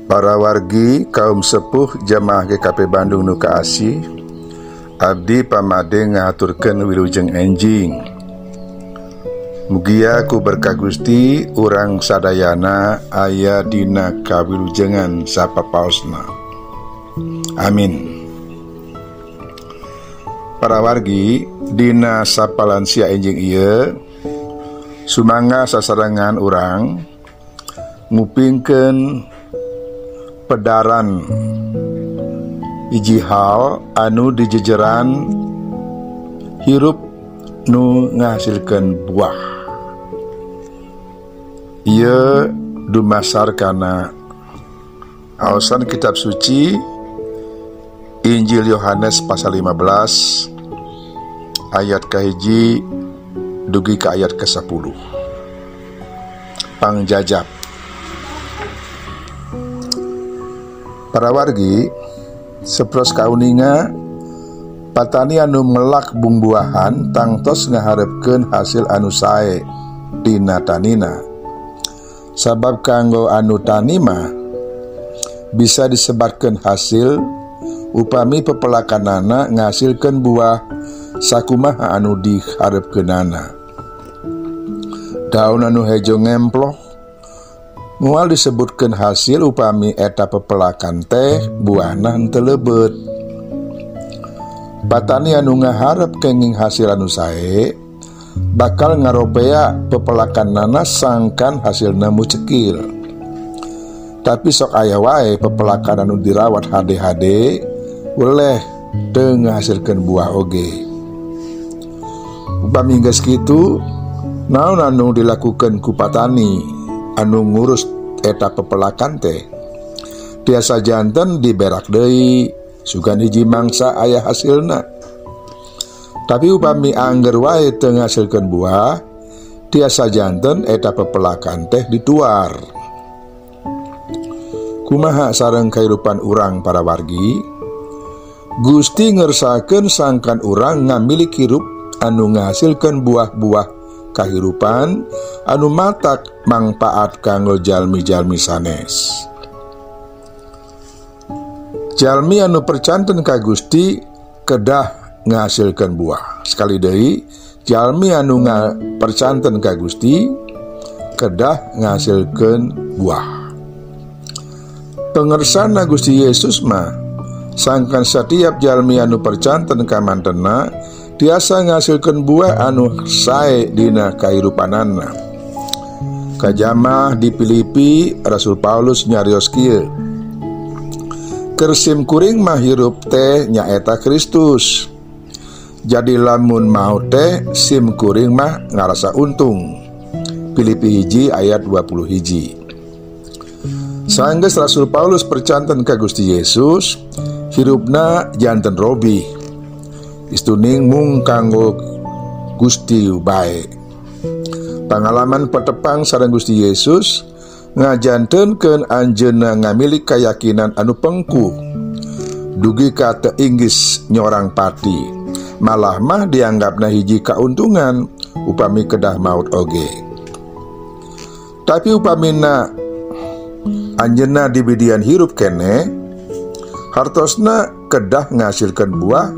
Para wargi kaum sepuh jamaah GKP Bandung nu kaasih, abdi pamade ngaturkeun wilujeng enjing. Mugia ku berkah Gusti urang sadayana aya dina kawilujengan sapapaosna. Amin. Para wargi dina sapalansia enjing ieu sumangga sasarengan urang ngupingkeun pedaran hiji hal anu di jejeran hirup nu ngahasilkeun buah. Ieu dumasar kana aosan kitab suci Injil Yohanes pasal 15 ayat kahiji dugi ka ayat ke-10. Pangjajab. Para wargi sepros kauninga patani anu melak bumbuahan tangtos ngaharepkeun hasil anu sae dina tanina. Sabab kanggo anu tani mah bisa disebarkeun hasil upami pepelakanana ngahasilkeun buah sakumaha anu diharepkeunana. Daun anu hejo ngemploh moal disebutkeun hasil upami eta pepelakan teh buahna henteu leubet. Patani anu ngaharep kenging hasil anu sae bakal ngarobea pepelakanana sangkan hasilna mucekil. Tapi sok aya wae pepelakan anu dirawat hade-hade weleh teu ngahasilkeun buah oge. Upami geus kitu, naon anu dilakukeun ku patani anu ngurus eta pepelakan teh? Tiasa janten diberak deui sugan hiji mangsa aya hasilna. Tapi upami angger wae teu ngahasilkeun buah, tiasa janten eta pepelakan teh dituar. Kumaha sareng kahirupan urang para wargi? Gusti ngersakeun sangkan urang ngamilik hirup anu ngahasilkeun buah-buah kahirupan anu matak mangpaat kanggo jalmi-jalmi sanes. Jalmi anu percanten ka Gusti kedah ngahasilkeun buah. Sekali deui, jalmi anu percanten ka Gusti kedah ngahasilkeun buah. Pengersana Gusti Yesus mah sangkan setiap jalmi anu percanten ka mantenna tiasa ngahasilkeun buah anu sae dina kahirupanana. Kajamah di Filipi Rasul Paulus nyarios kieu, keur sim kuring mah hirup teh nyaeta Kristus. Jadi lamun mau teh sim kuring mah ngarasa untung. Filipi hiji ayat 20 hiji. Sanggeus Rasul Paulus percanten ka Gusti Yesus, hirupna janten robi. Istuning mung kanggo Gusti bae. Pangalaman petepang sareng Gusti Yesus ngajantenkeun anjeunna ngamilik kayakinan anu pengku. Dugi ka teu inggis nyorang pati. Malah mah dianggapna hiji kauntungan upami kedah maut oge. Tapi upamina anjeunna dibidian hirup keneh, hartosna kedah ngahasilkeun buah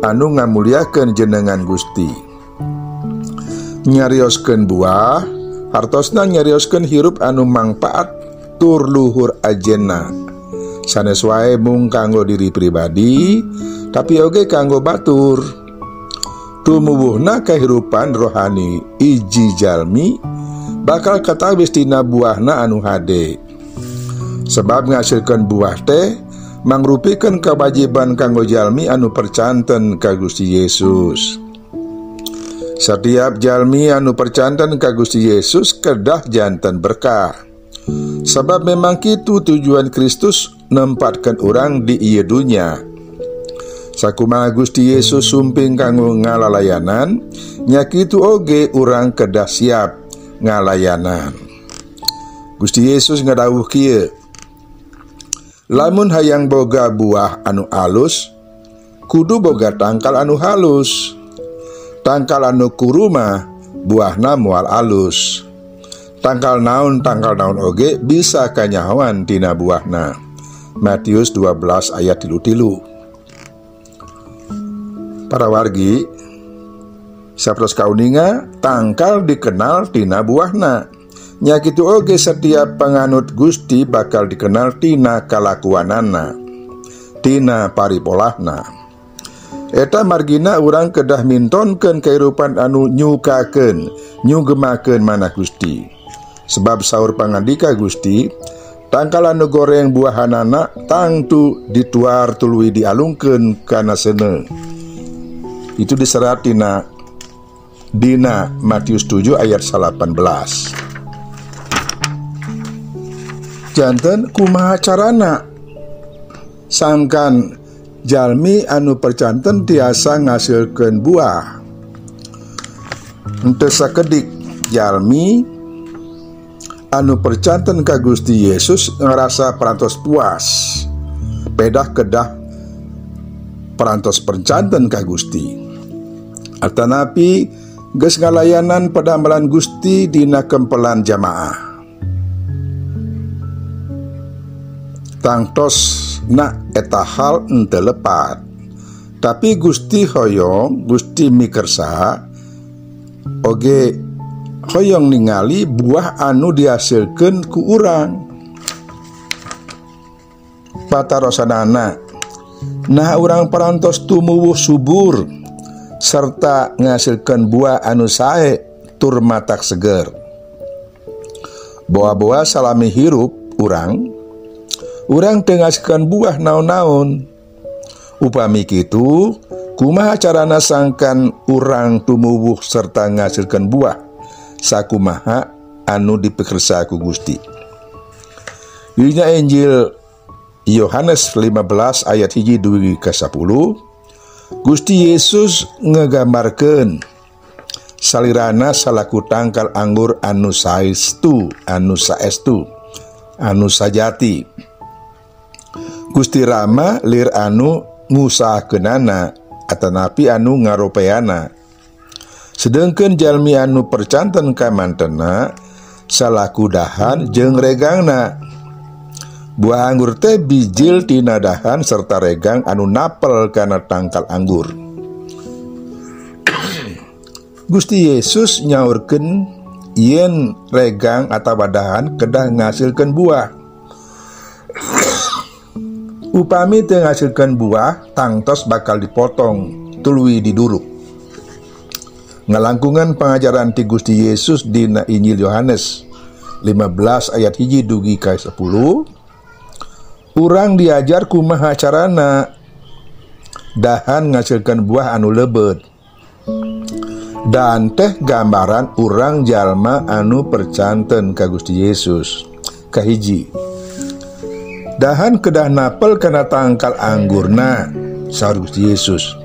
anu ngamuliakeun jenengan Gusti. Nyarioskeun buah hartosna nyarioskeun hirup anu mangpaat tur luhur ajenna. Sanes wae mung kanggo diri pribadi, tapi oge kanggo batur. Tumuwuhna kahirupan rohani iji jalmi bakal katawis tina buahna anu hade. Sebab ngahasilkeun buah teh mangrupikeun kawajiban kanggo jalmi anu percanten ka Gusti Yesus. Setiap jalmi anu percanten ka Gusti Yesus kedah janten berkah. Sebab memang kitu tujuan Kristus nempatkeun urang di ieu dunya. Sakumaha Gusti Yesus sumping kanggo ngalalayanan, nya kitu oge urang kedah siap ngalayanan. Gusti Yesus ngadawuh kieu, lamun hayang boga buah anu alus, kudu boga tangkal anu halus. Tangkal anu kuruma buahna moal alus. Tangkal naon oge bisa kanyahoan tina buahna. Matius 12 ayat 3. Para wargi, sapertos kauninga tangkal dikenal tina buahna. Nya kitu oge setiap panganut Gusti bakal dikenal tina kalakuanana, tina paripolahna. Eta margina urang kedah mintonkeun kahirupan anu nyukakeun, nyugemakeun manah Gusti. Sebab saur pangandika Gusti, tangkal anu goreng buahanana tangtu dituar tuluy dialungkeun kana seuneu. Itu diserat dina Matius 7 ayat 18. Janten kumaha carana sangkan jalmi anu percanten tiasa ngasilkeun buah. Henteu sakedik jalmi anu percanten ka Gusti Yesus ngerasa perantos puas, pedah kedah perantos percanten ka Gusti. Atanapi geus ngalayanan padambelan Gusti dina kempelan jamaah. Tangtos na eta hal henteu lepat. Tapi Gusti hoyong, Gusti mikersa oge hoyong ningali buah anu dihasilkeun ku urang. Patarosanana, nah urang parantos tumuwuh subur serta ngasilkeun buah anu sae tur matak seger. Boa-boa salami hirup urang teu ngasilkeun buah naon-naon. Upami kitu, kumaha carana sangkan urang tumuwuh serta ngasilkeun buah sakumaha anu dipikersa ku Gusti. Dina Injil Yohanes 15 ayat 1-10, Gusti Yesus ngegambarkeun salirana salaku tangkal anggur anu saestu, anu sajati. Gusti Rama lir anu ngusahakeunana atanapi anu ngaropeana. Sedengkeun jalmi anu percanten ka mantena salaku dahan jeung regangna. Buah anggur teh bijil tina dahan serta regang anu napel kana tangkal anggur. Gusti Yesus nyaurkeun yen regang atawa dahan kedah ngasilkeun buah. Upami teu ngasilkeun buah, tangtos bakal dipotong tuluy diduruk. Ngalangkungan pengajaran ti Gusti Yesus dina Injil Yohanes 15 ayat 1-10, urang diajar kumaha carana dahan ngasilkeun buah anu leubet. Dan teh gambaran urang jalma anu percanten ka Gusti Yesus. Kahiji, dahan kedah napel kana tangkal anggurna, saur Gusti Yesus.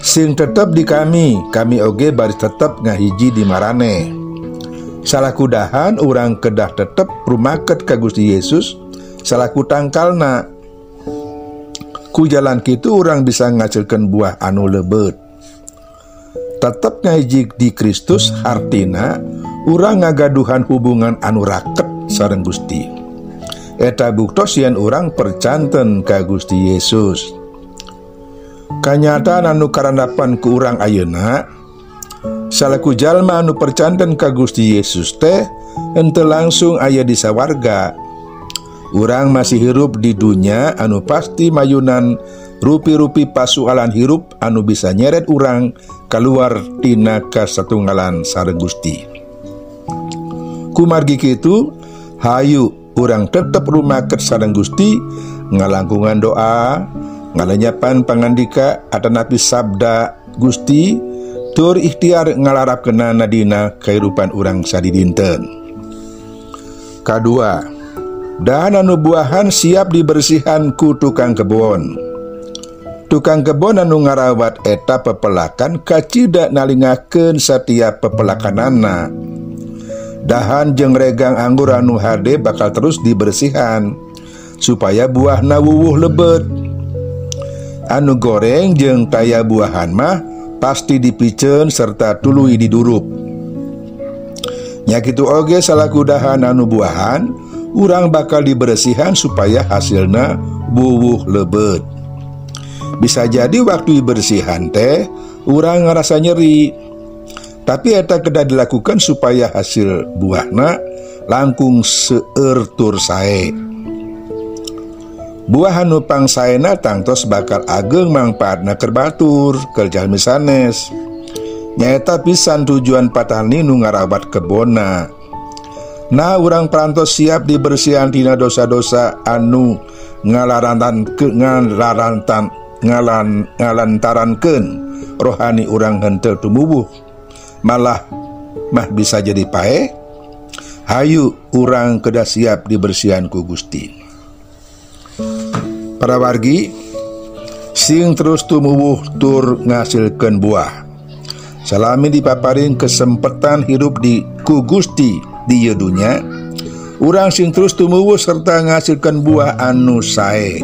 Sing tetep di kami oge baris tetep ngahiji di marane. Salaku dahan urang kedah tetep rumaket ka Gusti Yesus salaku tangkalna. Ku jalan kitu urang bisa ngasilkeun buah anu leubet. Tetep ngahiji di Kristus artina urang ngagaduhan hubungan anu raket sareng Gusti. Eta buktos yen urang percanten ka Gusti Yesus. Kanyataan anu karandapan ku urang ayeuna, salaku jalma anu percanten ka Gusti Yesus teh henteu langsung aya di sawarga. Urang masih hirup di dunya anu pasti mayunan rupi-rupi pasualan hirup anu bisa nyeret urang kaluar tina kasatunggalan sareng Gusti. Kumargi kitu, hayu urang tetep rumaket sareng Gusti ngalangkungan doa, ngalenyapan pangandika atanapi sabda Gusti, tur ikhtiar ngalarapkeunana dina kahirupan urang sadidinten. Kadua, dahan anu buahan siap dibersihan ku tukang kebon. Tukang kebon anu ngarawat eta pepelakan kacida nalingakeun setiap pepelakanana. Dahan jeung regang anggur anu hade bakal terus dibersihan supaya buahna wuwuh lebet. Anu goreng jeung taya buahan mah pasti dipiceun serta tuluy didurup. Nya kitu oge salaku dahan anu buahan, urang bakal diberesihan supaya hasilna buwuh lebet. Bisa jadi waktu diberesihan teh urang ngerasa nyeri, tapi eta kedah dilakukan supaya hasil buahna langkung seueur tur sae. Buah anu pangsaena tangtos bakal ageng mangpaatna keur batur keur jalmi sanes. Nyaeta pisan tujuan patani nu ngarabat kebonna. Nah urang parantos siap dibersihan tina dosa-dosa anu ngalantarankeun rohani urang henteu tumubuh, malah bisa jadi pae. Hayu urang kedah siap dibersihan ku Gusti. Para wargi sing terus tumubuh tur ngasilkeun buah. Salami dipaparin kesempatan hidup di ku Gusti di ieu dunya, urang sing terus tumuwuh serta ngasilkan buah anu sae.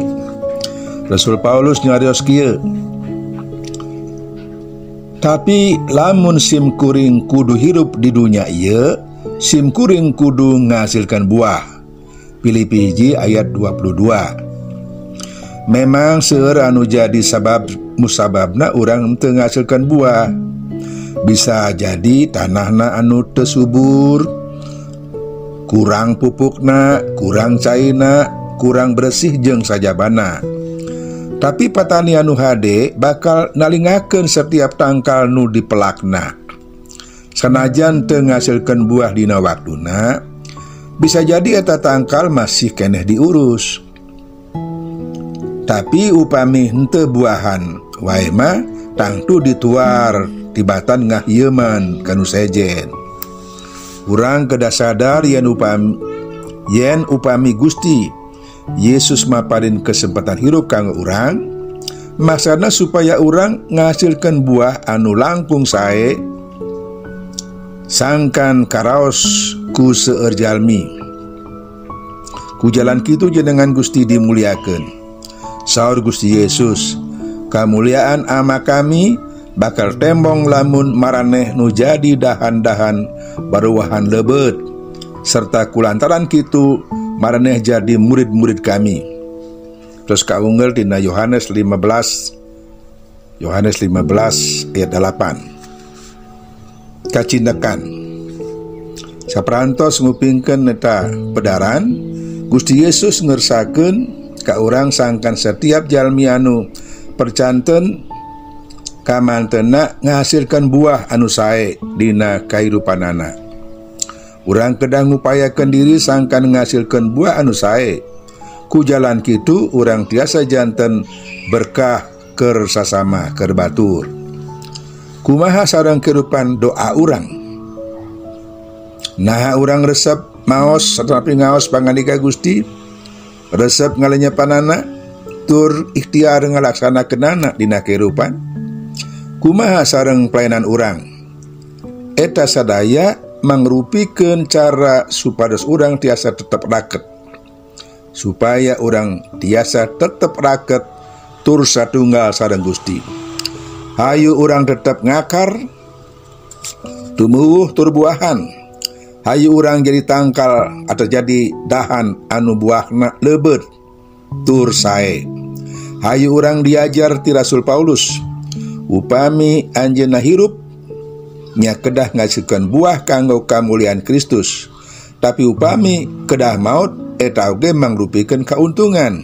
Rasul Paulus nyarios kieu, tapi lamun sim kuring kudu hidup di dunya ieu, sim kuring kudu ngasilkan buah. Filipi 1 ayat 22. Memang seueur anu jadi musababna urang teu ngasilkan buah. Bisa jadi tanahna anu teu subur, kurang pupukna, kurang caina, kurang bersih jeung sajabana. Tapi patani anu hade bakal nalingakeun setiap tangkal nu dipelakna. Sanajan teu ngasilkeun buah dina waktuna, bisa jadi eta tangkal masih keneh diurus. Tapi upami henteu buahan wae mah tangtu dituar tibatan ngahyeman kanu sejen. Urang kedah sadar yen upami Gusti Yesus maparin kesempatan hirup kanggo urang, maksana supaya urang ngasilkeun buah anu langkung sae sangkan karaos ku seueur jalmi. Ku jalan kitu jenengan Gusti dimuliakeun. Saur Gusti Yesus, kamuliaan ama kami bakal tembong lamun maraneh nu jadi dahan-dahan baruahan lebet, serta kulantaran kitu maraneh jadi murid-murid kami. Terus kaunggel dina Yohanes 15 ayat 8. Kacindekan saperantos ngupingkeun eta pedaran, Gusti Yesus ngersakeun ka urang sangkan setiap jalmi anu percanten kamantena ngahasilkan buah anu sae dina kahirupanana. Urang kedah ngupayakeun diri sangkan ngahasilkeun buah anu sae. Ku jalan kitu urang tiasa janten berkah keur sasama keur batur. Kumaha sareng kehidupan doa urang? Nah urang resep maos tetapi ngaos pangandika Gusti, resep ngalenyepanana tur ikhtiar ngalaksanakeunana dina kehidupan. Kumaha sareng pelayanan urang? Eta sadaya mangrupikeun cara supados urang tiasa tetep raket. Supaya urang tiasa tetep raket tur satunggal sareng Gusti. Hayu urang tetep ngakar, tumuwuh tur buahan. Hayu urang jadi tangkal atau jadi dahan anu buahna lebet tur sae. Hayu urang diajar ti Rasul Paulus, upami anjeunna hirup nya kedah ngasilkeun buah kanggo kamuliaan Kristus, tapi upami kedah maut eta oge mangrupikeun kauntungan.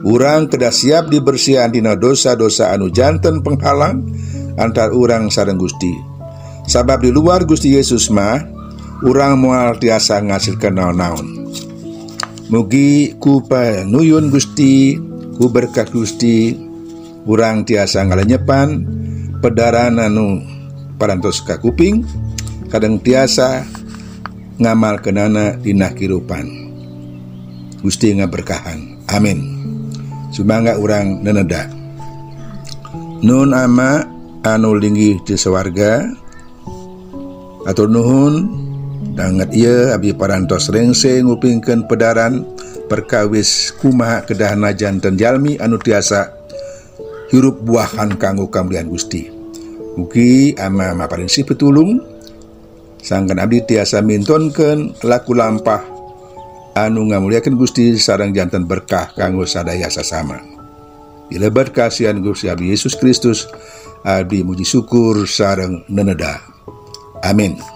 Urang kedah siap dibersihan dina dosa-dosa anu janten penghalang antar urang sareng Gusti. Sabab di luar Gusti Yesus mah urang moal tiasa ngasilkeun naon-naon. Mugi ku panuyun Gusti, ku berkat Gusti, urang tiasa ngalenyepan pedaran anu parantos ka kuping, kadang tiasa ngamalkeunana dina kehidupan. Gusti ngaberkahan. Amin. Sumangga urang neneda. Nun ama anu linggih di sawarga, atur nuhun danget ieu abdi parantos rengse ngupingkeun pedaran perkawis kumaha kedahna janten jalmi anu tiasa hirup buahan kanggo kamuliaan Gusti. Mugi ama maparing si petulung Sangkan abdi tiasa mintonkeun laku lampah anu ngamuliakeun Gusti sareng janten berkah kanggo sadaya sasama. Dilebat kasihan Gusti Abi Yesus Kristus, abdi muji syukur sareng neneda. Amin.